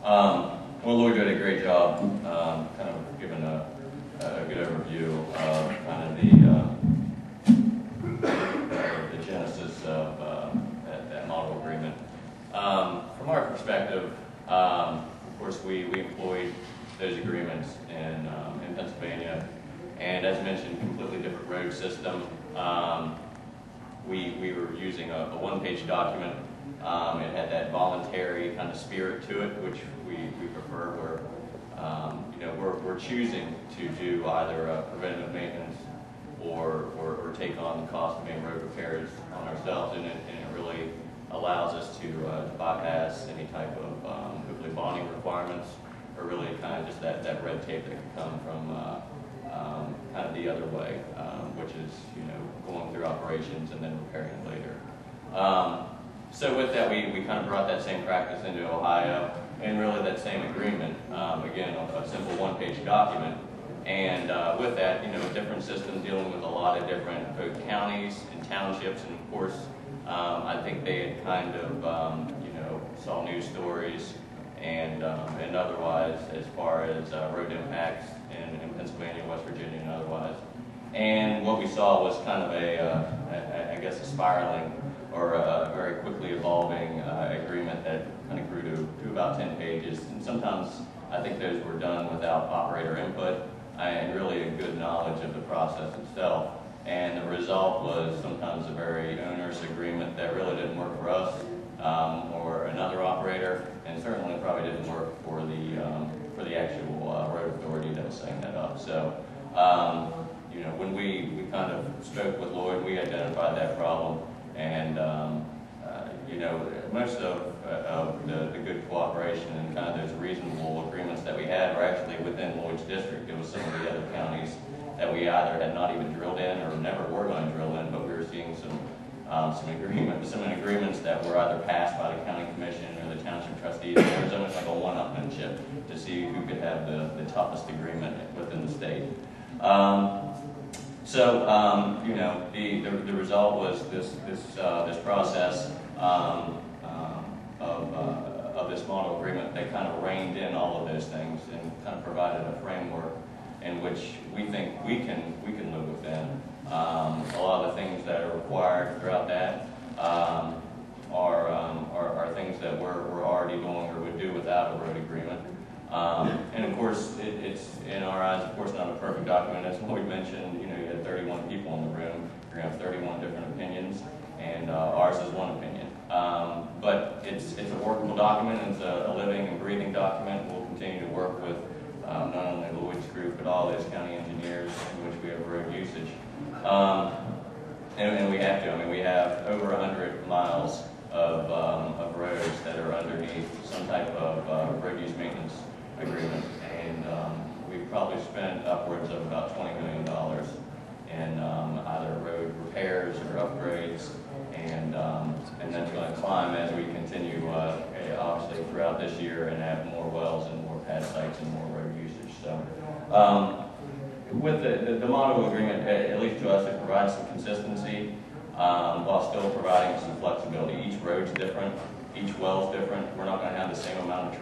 Well, Lloyd did a great job kind of giving a good overview of kind of the genesis of that model agreement. From our perspective, of course, we employed those agreements in Pennsylvania, and as mentioned, completely different road system. We were using a one-page document. It had that voluntary kind of spirit to it, which we prefer. Where we're choosing to do either preventative maintenance or take on the cost of main road repairs on ourselves, and it really allows us to bypass any type of hopefully bonding requirements, or really kind of just that red tape that can come from kind of the other way, which is going through operations and then repairing it later. So with that, we kind of brought that same practice into Ohio, and really that same agreement, again, a simple one-page document. And with that, a different system dealing with a lot of different both counties and townships, and of course, I think they had kind of, saw news stories and otherwise as far as road impacts in Pennsylvania, West Virginia, and otherwise. And what we saw was kind of I guess a spiraling or a very quickly evolving agreement that kind of grew to about 10 pages. And sometimes I think those were done without operator input and really a good knowledge of the process itself. And the result was sometimes a very onerous agreement that really didn't work for us or another operator, and certainly probably didn't work for the actual road authority that was setting that up. So, when we kind of spoke with Lloyd, we identified that problem, and most of the good cooperation and kind of those reasonable agreements that we had were actually within Lloyd's district. It was some of the other counties that we either had not even drilled in or never were going to drill in, but we were seeing some agreements that were either passed by the county commission or the township trustees. There was almost like a one-upmanship to see who could have the toughest agreement within the state. The result was this process of this model agreement that kind of reined in all of those things and kind of provided a framework in which we think we can live within. A lot of the things that are required throughout that are things that we're already doing or would do without a road agreement. And of course, it's in our eyes, of course, not a perfect document. As Lloyd mentioned, you had 31 people in the room. You're going to have 31 different opinions, and ours is one opinion. But it's a workable document. It's a living and breathing document. We'll continue to work with not only Lloyd's group, but all those county engineers in which we have road usage. And we have to. I mean, we have over 100 miles of roads that are underneath some type of road use maintenance agreement, and we've probably spent upwards of about $20 million in either road repairs or upgrades, and that's going to climb as we continue, obviously, throughout this year and have more wells and more pad sites and more road usage. So, with the model agreement, at least to us, it provides some consistency while still providing some flexibility. Each road's different, each well's different. We're not going to have the same amount of trucks